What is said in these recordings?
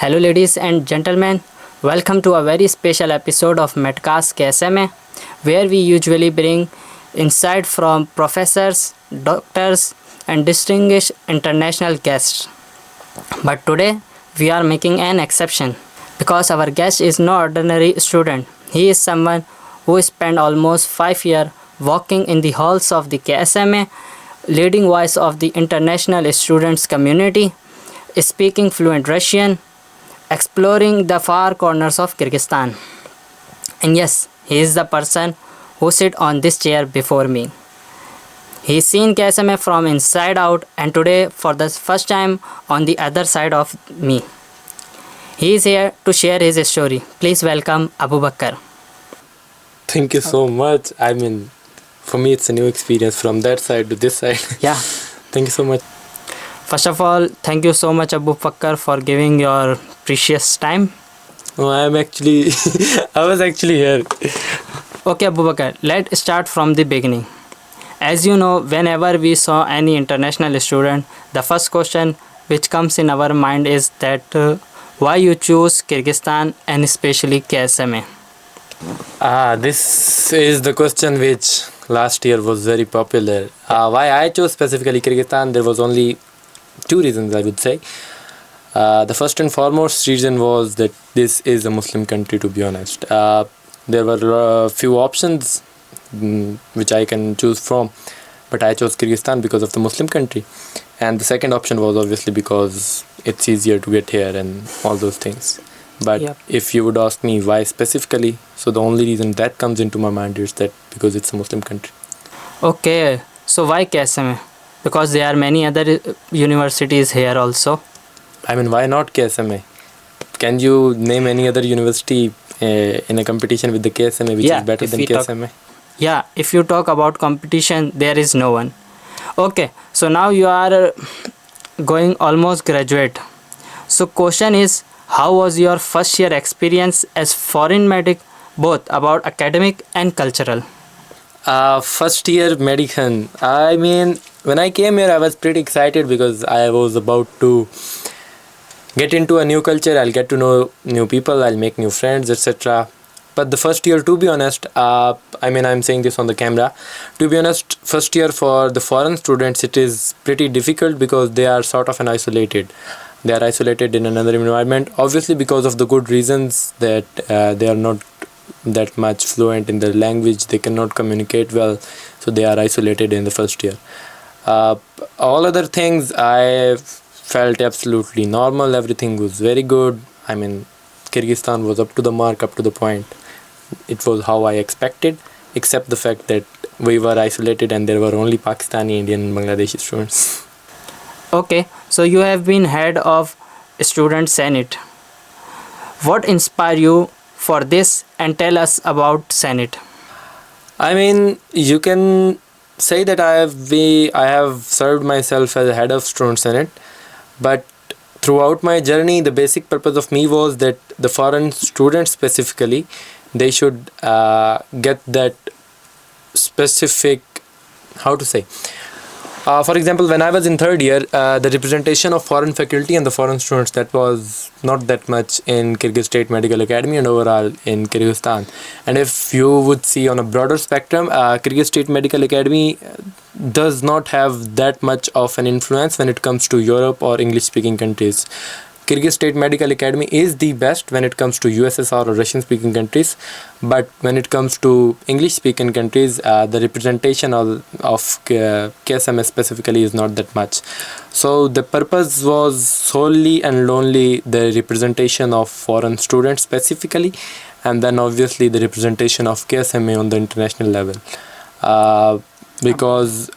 Hello, ladies and gentlemen. Welcome to a very special episode of Medcast KSMA, where we usually bring insight from professors, doctors, and distinguished international guests. But today, we are making an exception because our guest is no ordinary student. He is someone who spent almost 5 years walking in the halls of the KSMA, leading voice of the international students community, speaking fluent Russian, exploring the far corners of Kyrgyzstan. And yes, he is the person who sit on this chair before me. He's seen KSMA from inside out and today for the first time on the other side of me. He is here to share his story. Please welcome Abu Bakr. Thank you so much. For me, it's a new experience from that side to this side. Yeah. Thank you so much. First of all, thank you so much Abu Bakr for giving your precious time. Oh, I was actually here. Okay Abu Bakr, let's start from the beginning. As you know, whenever we saw any international student, the first question which comes in our mind is that why you choose Kyrgyzstan and especially KSMA? This is the question which last year was very popular. Why I chose specifically Kyrgyzstan, there was only two reasons I would say. The first and foremost reason was that this is a Muslim country, to be honest. There were a few options which I can choose from, but I chose Kyrgyzstan because of the Muslim country. And the second option was obviously because it's easier to get here and all those things. But Yep. if you would ask me why specifically, so the only reason that comes into my mind is that because it's a Muslim country. Okay, so why KSMA? Because there are many other universities here also. Why not KSMA? Can you name any other university in a competition with the KSMA which Yeah, is better if than we talk- KSMA? Yeah, if you talk about competition, there is no one. Okay, so now you are going almost graduate. So question is, how was your first year experience as foreign medic, both about academic and cultural? First year medicine. When I came here, I was pretty excited because I was about to get into a new culture. I'll get to know new people. I'll make new friends, etc. But the first year, to be honest, I'm saying this on the camera. To be honest, first year for the foreign students, it is pretty difficult because they are sort of isolated. They are isolated in another environment, obviously because of the good reasons that they are not that much fluent in their language. They cannot communicate well, so they are isolated in the first year. All other things I felt absolutely normal. Everything was very good. Kyrgyzstan was up to the mark, up to the point. It was how I expected, except the fact that we were isolated and there were only Pakistani, Indian and Bangladeshi students. Okay, so you have been head of student senate. What inspired you for this and tell us about senate? You can say that I have served myself as a head of student senate, but throughout my journey, the basic purpose of me was that the foreign students specifically, they should get that specific, for example, when I was in third year, the representation of foreign faculty and the foreign students, that was not that much in Kyrgyz State Medical Academy and overall in Kyrgyzstan. And if you would see on a broader spectrum, Kyrgyz State Medical Academy does not have that much of an influence when it comes to Europe or English speaking countries. Kyrgyz State Medical Academy is the best when it comes to USSR or Russian speaking countries, but when it comes to English speaking countries, the representation of KSMA specifically is not that much. So the purpose was solely and only the representation of foreign students specifically, and then obviously the representation of KSMA on the international level. Because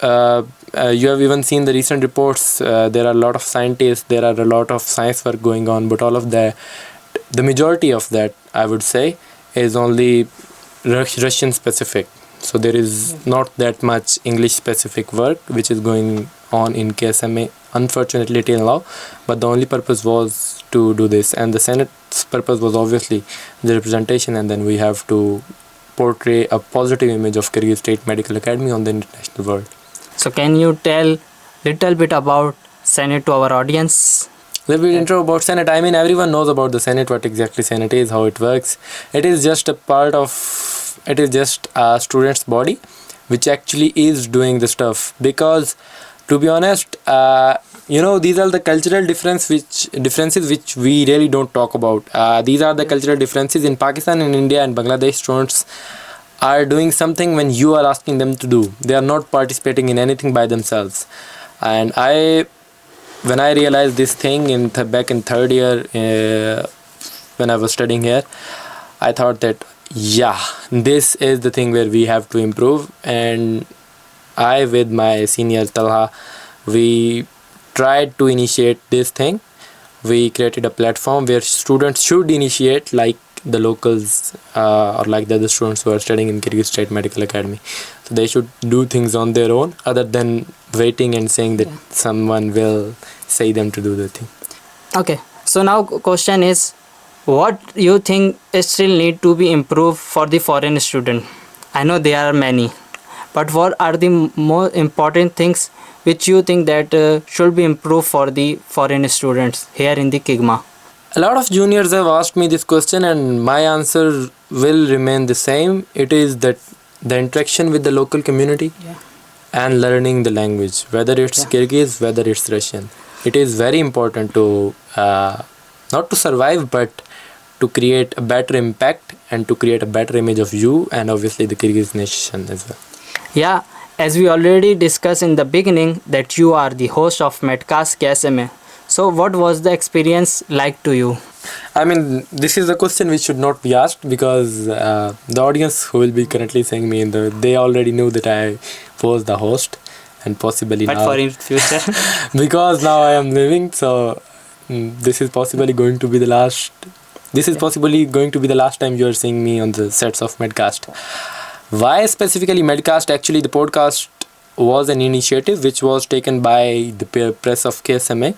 you have even seen the recent reports. There are a lot of scientists, there are a lot of science work going on, but all of the majority of that, I would say, is only Russian specific. So there is not that much English specific work which is going on in KSMA, unfortunately till now. But the only purpose was to do this, and the Senate's purpose was obviously the representation, and then we have to portray a positive image of Kyrgyz State Medical Academy on the international world. So can you tell little bit about senate to our audience? Little bit intro about Senate. I mean, everyone knows about the Senate, what exactly Senate is, how it works. It is just a student's body which actually is doing the stuff. Because, to be honest, these are the cultural differences which we really don't talk about. These are the cultural differences in Pakistan, in India, and Bangladesh. Students are doing something when you are asking them to do. They are not participating in anything by themselves. And when I realized this thing back in third year, when I was studying here, I thought that this is the thing where we have to improve. And I, with my senior Talha, we tried to initiate this thing. We created a platform where students should initiate, like the locals or like the other students who are studying in Kyrgyz State Medical Academy. So they should do things on their own, other than waiting and saying that someone will say them to do the thing. Okay, so now question is, what you think still need to be improved for the foreign student? I know there are many, but what are the more important things which you think that should be improved for the foreign students here in the KIGMA? A lot of juniors have asked me this question, and my answer will remain the same. It is that the interaction with the local community and learning the language, whether it's Kyrgyz, whether it's Russian. It is very important to not to survive, but to create a better impact and to create a better image of you and obviously the Kyrgyz nation as well. Yeah, as we already discussed in the beginning that you are the host of Medcast KSMA. So what was the experience like to you? I mean, this is a question which should not be asked, because the audience who will be currently seeing me they already knew that I was the host, and possibly But now. for in future? Because now I am leaving, so this is possibly going to be the last. This is possibly going to be the last time you are seeing me on the sets of Medcast. Why specifically Medcast? Actually, the podcast was an initiative which was taken by the press of KSMA.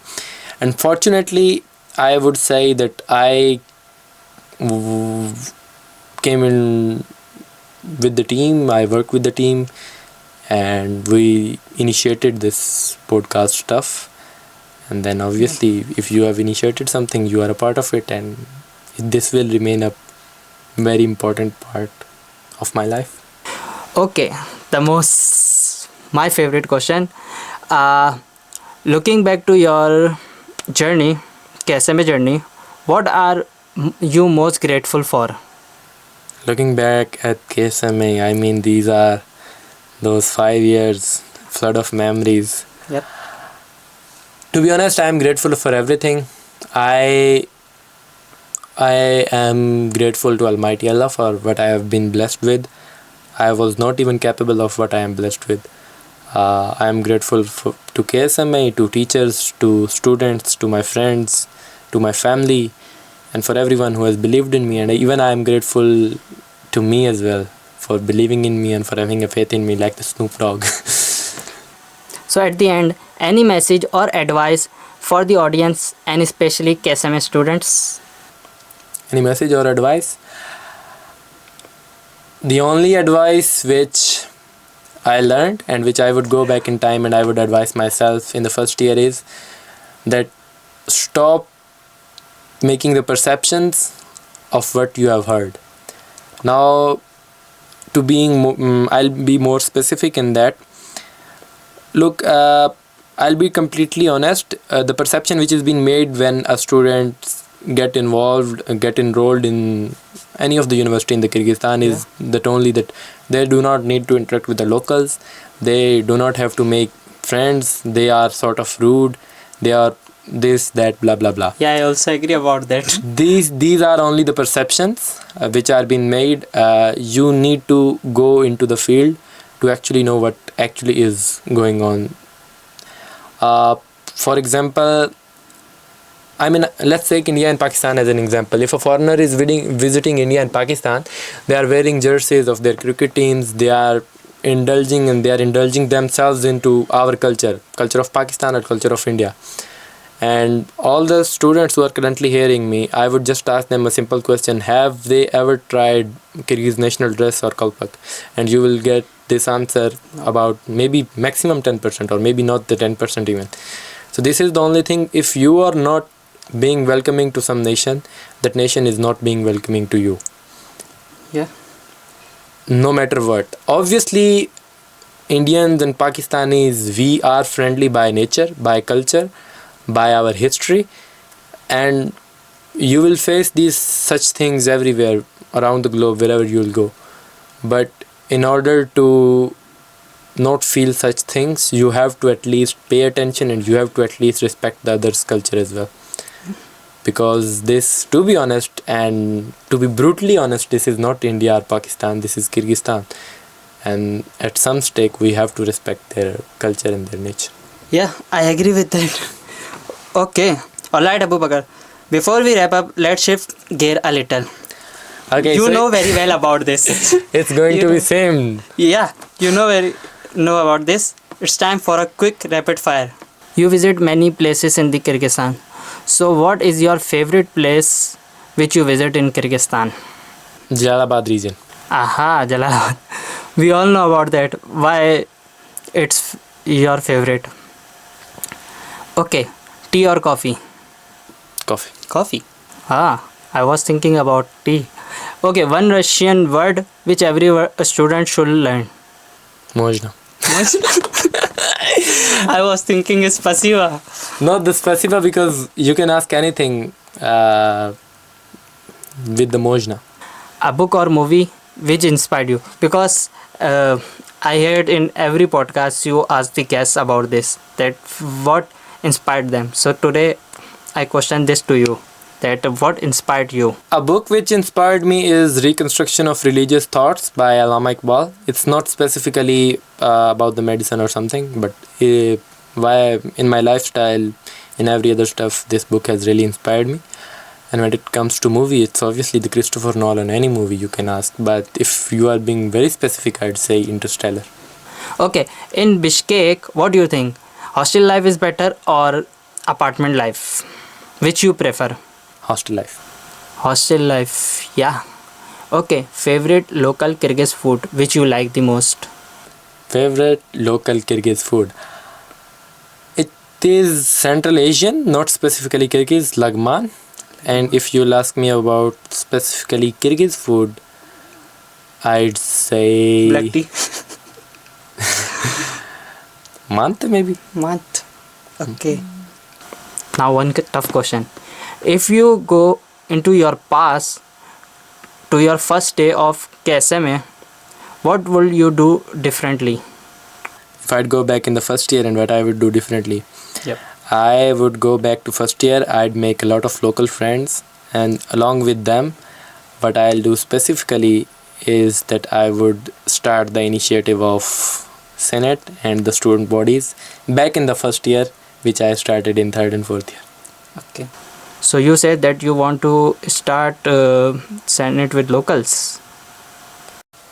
Unfortunately, I would say that I came in with the team, I worked with the team, and we initiated this podcast stuff. And then obviously, if you have initiated something, you are a part of it, and this will remain a very important part of my life. Okay, my favorite question. Looking back to your journey, KSMA journey, what are you most grateful for? Looking back at KSMA, I mean, these are those 5 years, flood of memories. Yep. To be honest, I am grateful for everything. I am grateful to Almighty Allah for what I have been blessed with. I was not even capable of what I am blessed with. I am grateful to KSMA, to teachers, to students, to my friends, to my family, and for everyone who has believed in me. And even I am grateful to me as well for believing in me and for having a faith in me, like the Snoop Dogg. So at the end, any message or advice for the audience and especially KSMA students? Any message or advice? The only advice which I learned and which I would go back in time and I would advise myself in the first year is that stop making the perceptions of what you have heard. Now, I'll be more specific in that. Look, I'll be completely honest. The perception which is being made when a student get enrolled in any of the university in the Kyrgyzstan is that they do not need to interact with the locals. They do not have to make friends. They are sort of rude. They are this, that, blah, blah, blah. Yeah, I also agree about that. These are only the perceptions which are being made. You need to go into the field to actually know what actually is going on. For example, I mean, let's take India and Pakistan as an example. If a foreigner is visiting India and Pakistan, they are wearing jerseys of their cricket teams. They are indulging themselves into our culture of Pakistan or culture of India. And all the students who are currently hearing me, I would just ask them a simple question: have they ever tried Kyrgyz national dress or kalpak? And you will get this answer about maybe maximum 10% or maybe not the 10% even. So this is the only thing. If you are not being welcoming to some nation, that nation is not being welcoming to you. Yeah. No matter what. Obviously, Indians and Pakistanis, we are friendly by nature, by culture, by our history, and you will face these such things everywhere around the globe, wherever you will go. But in order to not feel such things, you have to at least pay attention and you have to at least respect the other's culture as well. Because this, to be honest and to be brutally honest, this is not India or Pakistan, this is Kyrgyzstan. And at some stake, we have to respect their culture and their nature. Yeah, I agree with that. Okay. Alright, Abu Bakr. Before we wrap up, let's shift gear a little. Okay, You so know very well about this. it's going you to know. be same. Yeah, you know about this. It's time for a quick rapid fire. You visit many places in the Kyrgyzstan. So what is your favorite place which you visit in Kyrgyzstan? Jalalabad region. Aha, Jalalabad. We all know about that. Why it's your favorite? Okay, tea or coffee? Coffee. Coffee. Ah, I was thinking about tea. Okay, one Russian word which every student should learn. Mojna. I was thinking spasiba. Not the spasiba, because you can ask anything with the Mojna. A book or movie which inspired you? Because I heard in every podcast you ask the guests about this, that what inspired them. So today I question this to you, that what inspired you? A book which inspired me is Reconstruction of Religious Thoughts by Allama Iqbal. It's not specifically about the medicine or something, but why in my lifestyle, in every other stuff, this book has really inspired me. And when it comes to movie, it's obviously the Christopher Nolan, any movie you can ask. But if you are being very specific, I'd say Interstellar. Okay, in Bishkek, what do you think? Hostel life is better or apartment life? Which you prefer? Hostel life. Hostel life, yeah. Okay, favorite local Kyrgyz food which you like the most? Favorite local Kyrgyz food? It is Central Asian, not specifically Kyrgyz, lagman. And if you'll ask me about specifically Kyrgyz food, I'd say Black tea? mant maybe. Month. Okay. Now one tough question. If you go into your past to your first day of KSMA, what will you do differently? If I'd go back in the first year and what I would do differently, Yep. I would go back to first year. I'd make a lot of local friends, and along with them, what I'll do specifically is that I would start the initiative of Senate and the student bodies back in the first year, which I started in third and fourth year. Okay. So you said that you want to start Senate with locals.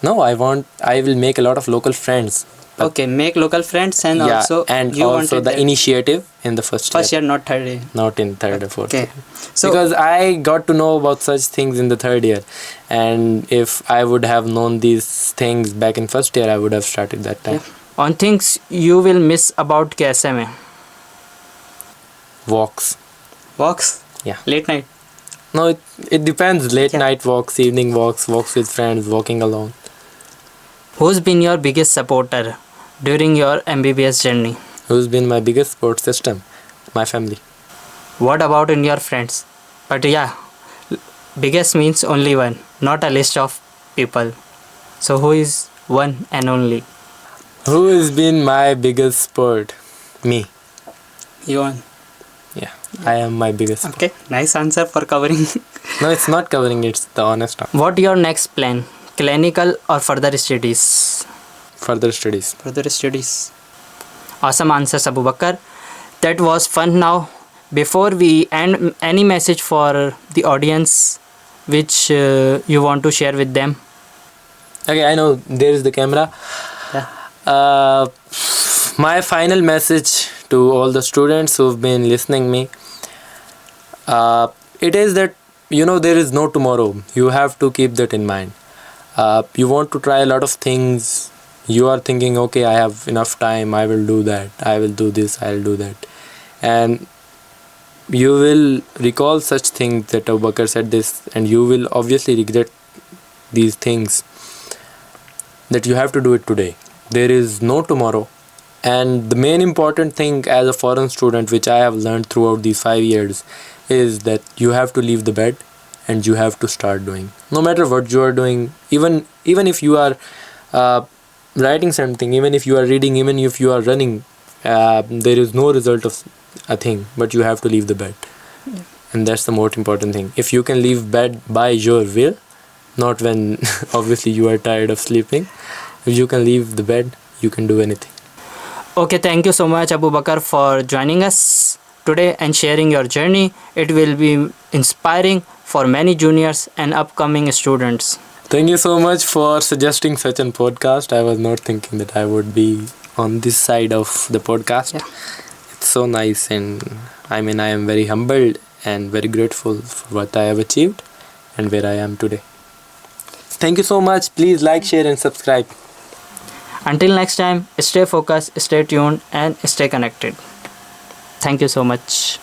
No, I will make a lot of local friends. But Okay, make local friends and yeah, also and you also wanted the that initiative in the first year, not third year. not in third or fourth. Okay. So Because I got to know about such things in the third year, and if I would have known these things back in first year, I would have started that time. on things you will miss about KSMA. Walks. Walks? Yeah. Late night. No, it depends. Late Yeah. night walks, evening walks, walks with friends, walking alone. Who's been your biggest supporter during your MBBS journey? Who's been my biggest support system? My family. What about in your friends? But yeah, biggest means only one, not a list of people. So who is one and only? Who has been my biggest support? Me. You one. Yeah, I am my biggest support. Okay, nice answer for covering. No, it's not covering, it's the honest answer. What your next plan? Clinical or further studies? Further studies. Further studies. Awesome answers, Abu Bakr. That was fun. Now, before we end, any message for the audience which you want to share with them? Okay, I know there is the camera. Yeah. My final message to all the students who've been listening me, it is that there is no tomorrow. You have to keep that in mind. You want to try a lot of things. You are thinking, okay, I have enough time, I will do that, I will do this, I'll do that. And you will recall such things that Abu Bakr said this, and you will obviously regret these things, that you have to do it today. There is no tomorrow. And the main important thing as a foreign student, which I have learned throughout these 5 years, is that you have to leave the bed and you have to start doing. No matter what you are doing, even if you are writing something, even if you are reading, even if you are running, there is no result of a thing, but you have to leave the bed. And that's the most important thing. If you can leave bed by your will, not when obviously you are tired of sleeping, if you can leave the bed, you can do anything. Okay, thank you so much, Abu Bakr, for joining us today and sharing your journey. It will be inspiring for many juniors and upcoming students. Thank you so much for suggesting such a podcast. I was not thinking that I would be on this side of the podcast. Yeah. It's so nice, and I mean, I am very humbled and very grateful for what I have achieved and where I am today. Thank you so much. Please like, share, and subscribe. Until next time, stay focused, stay tuned, and stay connected. Thank you so much.